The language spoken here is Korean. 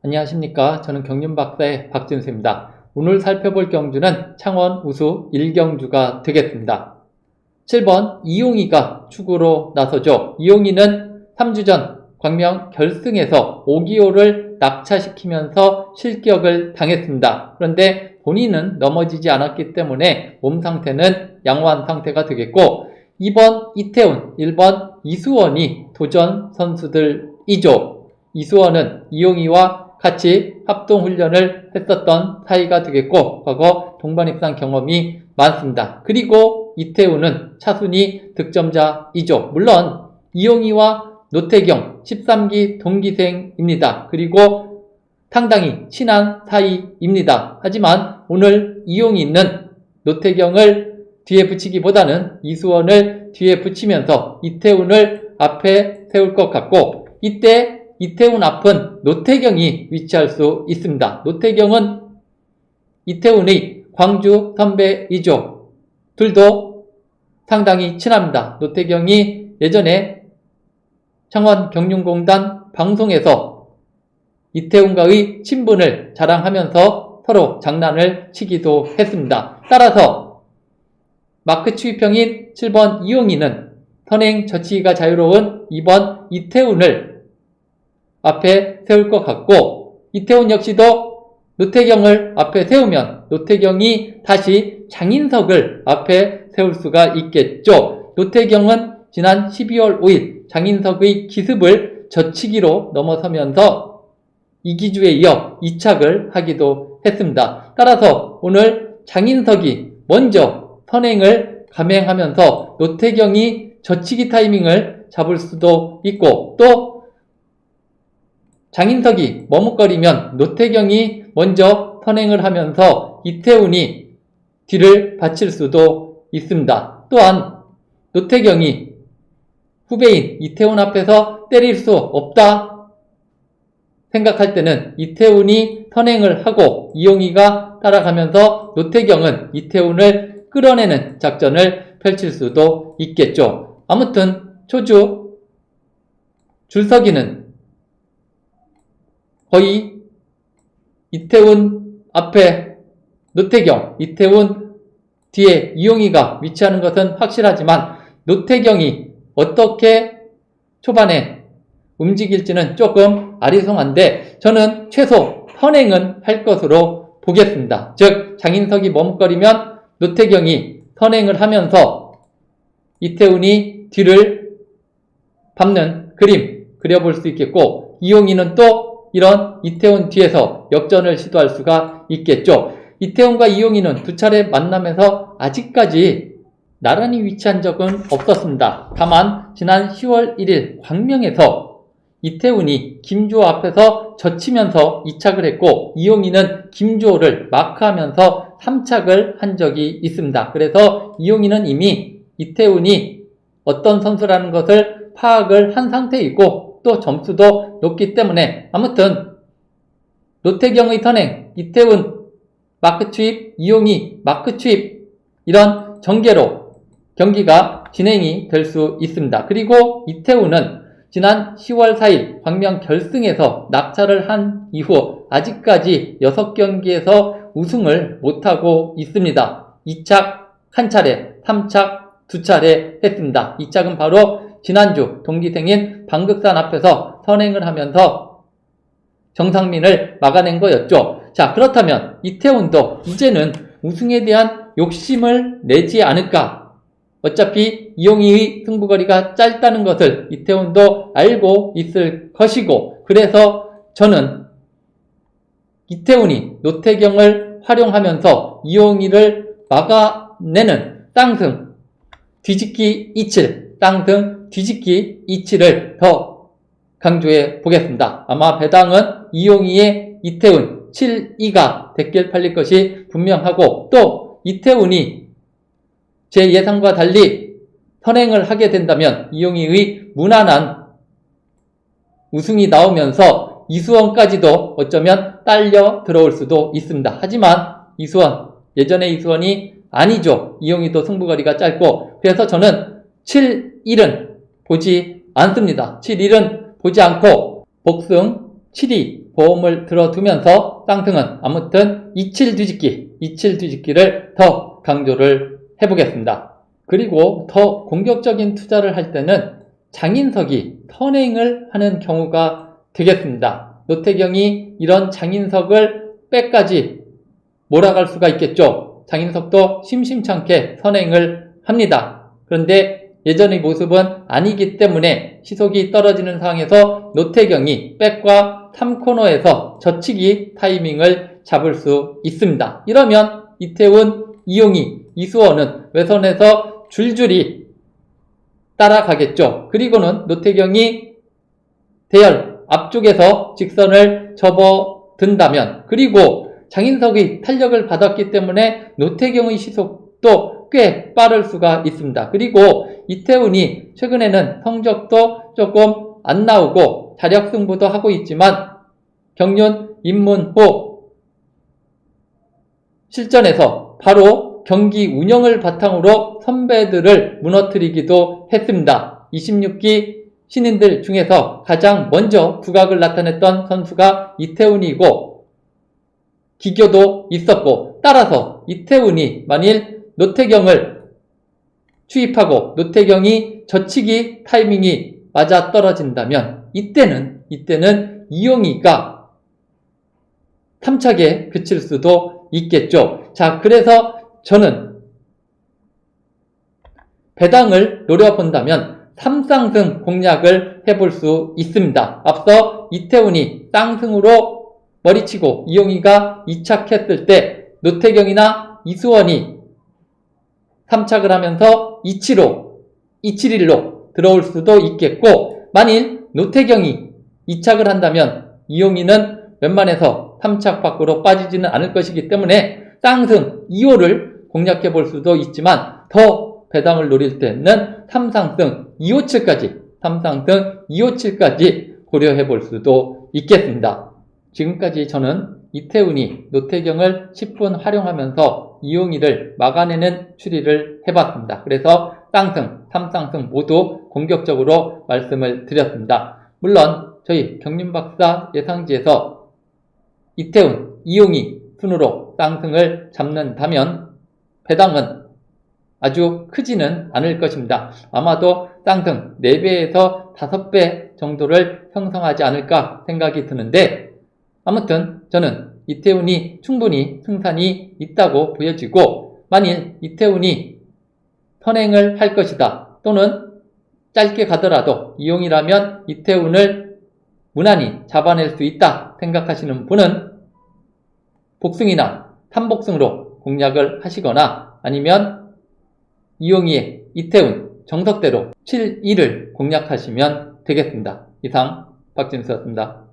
안녕하십니까. 저는 경륜박사의 박진수입니다. 오늘 살펴볼 경주는 창원 우수 1경주가 되겠습니다. 7번 이용희가 축구로 나서죠. 이용희는 3주 전 광명 결승에서 오기호를 낙차시키면서 실격을 당했습니다. 그런데 본인은 넘어지지 않았기 때문에 몸 상태는 양호한 상태가 되겠고, 2번 이태훈, 1번 이수원이 도전 선수들이죠. 이수원은 이용희와 같이 합동훈련을 했었던 사이가 되겠고, 과거 동반입상 경험이 많습니다. 그리고 이태훈은 차순위 득점자이죠. 물론 이용희와 노태경 13기 동기생입니다. 그리고 상당히 친한 사이입니다. 하지만 오늘 이용희는 노태경을 뒤에 붙이기보다는 이수원을 뒤에 붙이면서 이태훈을 앞에 세울 것 같고, 이때 이태훈 앞은 노태경이 위치할 수 있습니다. 노태경은 이태훈의 광주 선배이죠. 둘도 상당히 친합니다. 노태경이 예전에 창원 경륜공단 방송에서 이태훈과의 친분을 자랑하면서 서로 장난을 치기도 했습니다. 따라서 마크 추위평인 7번 이용희는 선행 저치기가 자유로운 2번 이태훈을 앞에 세울 것 같고, 이태훈 역시도 노태경을 앞에 세우면 노태경이 다시 장인석을 앞에 세울 수가 있겠죠. 노태경은 지난 12월 5일 장인석의 기습을 저치기로 넘어서면서 이기주에 이어 2착을 하기도 했습니다. 따라서 오늘 장인석이 먼저 선행을 감행하면서 노태경이 저치기 타이밍을 잡을 수도 있고, 또 장인석이 머뭇거리면 노태경이 먼저 선행을 하면서 이태훈이 뒤를 받칠 수도 있습니다. 또한 노태경이 후배인 이태훈 앞에서 때릴 수 없다 생각할 때는 이태훈이 선행을 하고 이용희가 따라가면서 노태경은 이태훈을 끌어내는 작전을 펼칠 수도 있겠죠. 아무튼 초주 줄서기는 거의 이태훈 앞에 노태경, 이태훈 뒤에 이용희가 위치하는 것은 확실하지만 노태경이 어떻게 초반에 움직일지는 조금 아리송한데, 저는 최소 선행은 할 것으로 보겠습니다. 즉 장인석이 머뭇거리면 노태경이 선행을 하면서 이태훈이 뒤를 밟는 그림 그려볼 수 있겠고, 이용희는 또 이런 이태훈 뒤에서 역전을 시도할 수가 있겠죠. 이태훈과 이용희는 두 차례 만나면서 아직까지 나란히 위치한 적은 없었습니다. 다만 지난 10월 1일 광명에서 이태훈이 김주호 앞에서 젖히면서 2착을 했고, 이용희는 김주호를 마크하면서 3착을 한 적이 있습니다. 그래서 이용희는 이미 이태훈이 어떤 선수라는 것을 파악을 한 상태이고, 또 점수도 높기 때문에 아무튼 노태경의 선행, 이태훈 마크 투입, 이용희 마크 투입, 이런 전개로 경기가 진행이 될 수 있습니다. 그리고 이태훈은 지난 10월 4일 광명 결승에서 낙차를 한 이후 아직까지 6경기에서 우승을 못하고 있습니다. 2착 1차례, 3착 2차례 했습니다. 2착은 바로 지난주 동기생인 방극산 앞에서 선행을 하면서 정상민을 막아낸 거였죠. 자, 그렇다면 이태훈도 이제는 우승에 대한 욕심을 내지 않을까? 어차피 이용희의 승부거리가 짧다는 것을 이태훈도 알고 있을 것이고, 그래서 저는 이태훈이 노태경을 활용하면서 이용희를 막아내는 쌍승 뒤집기 27, 쌍승 뒤집기 27을 더 강조해 보겠습니다. 아마 배당은 이용희의 이태훈 7-2가 댓글 팔릴 것이 분명하고, 또 이태훈이 제 예상과 달리 선행을 하게 된다면 이용희의 무난한 우승이 나오면서 이수원까지도 어쩌면 딸려 들어올 수도 있습니다. 하지만 이수원, 예전의 이수원이 아니죠. 이용희도 승부거리가 짧고, 그래서 저는 7-1은 보지 않습니다. 7-1은 보지 않고 복승 7-2 보험을 들어두면서 쌍승은 아무튼 이칠 뒤집기를 더 강조를 해보겠습니다. 그리고 더 공격적인 투자를 할 때는 장인석이 턴행을 하는 경우가 되겠습니다. 노태경이 이런 장인석을 빼까지 몰아갈 수가 있겠죠. 장인석도 심심찮게 선행을 합니다. 그런데 예전의 모습은 아니기 때문에 시속이 떨어지는 상황에서 노태경이 백과 3코너에서 젖히기 타이밍을 잡을 수 있습니다. 이러면 이태훈, 이용희, 이수원은 외선에서 줄줄이 따라가겠죠. 그리고는 노태경이 대열 앞쪽에서 직선을 접어든다면, 그리고 장인석의 탄력을 받았기 때문에 노태경의 시속도 꽤 빠를 수가 있습니다. 그리고 이태훈이 최근에는 성적도 조금 안 나오고 자력 승부도 하고 있지만 경륜 입문 후 실전에서 바로 경기 운영을 바탕으로 선배들을 무너뜨리기도 했습니다. 26기 신인들 중에서 가장 먼저 두각을 나타냈던 선수가 이태훈이고 기교도 있었고, 따라서 이태훈이 만일 노태경을 추입하고 노태경이 젖히기 타이밍이 맞아떨어진다면 이때는 이용희가 탐착에 그칠 수도 있겠죠. 자, 그래서 저는 배당을 노려본다면 3쌍승 공략을 해볼 수 있습니다. 앞서 이태훈이 쌍승으로 머리치고 이용희가 이착했을 때 노태경이나 이수원이 3착을 하면서 271로 들어올 수도 있겠고, 만일 노태경이 2착을 한다면 이용희는 웬만해서 3착 밖으로 빠지지는 않을 것이기 때문에 쌍승 2호를 공략해 볼 수도 있지만, 더 배당을 노릴 때는 3쌍승 257까지 고려해 볼 수도 있겠습니다. 지금까지 저는 이태훈이 노태경을 10분 활용하면서 이용희를 막아내는 추리를 해봤습니다. 그래서 쌍승, 3쌍승 모두 공격적으로 말씀을 드렸습니다. 물론 저희 경륜박사 예상지에서 이태훈, 이용희 순으로 쌍승을 잡는다면 배당은 아주 크지는 않을 것입니다. 아마도 쌍승 4배에서 5배 정도를 형성하지 않을까 생각이 드는데, 아무튼 저는 이태훈이 충분히 승산이 있다고 보여지고, 만일 이태훈이 선행을 할 것이다, 또는 짧게 가더라도 이용이라면 이태훈을 무난히 잡아낼 수 있다 생각하시는 분은 복승이나 3복승으로 공략을 하시거나, 아니면 이용희의 이태훈 정석대로 7-1을 공략하시면 되겠습니다. 이상 박진수였습니다.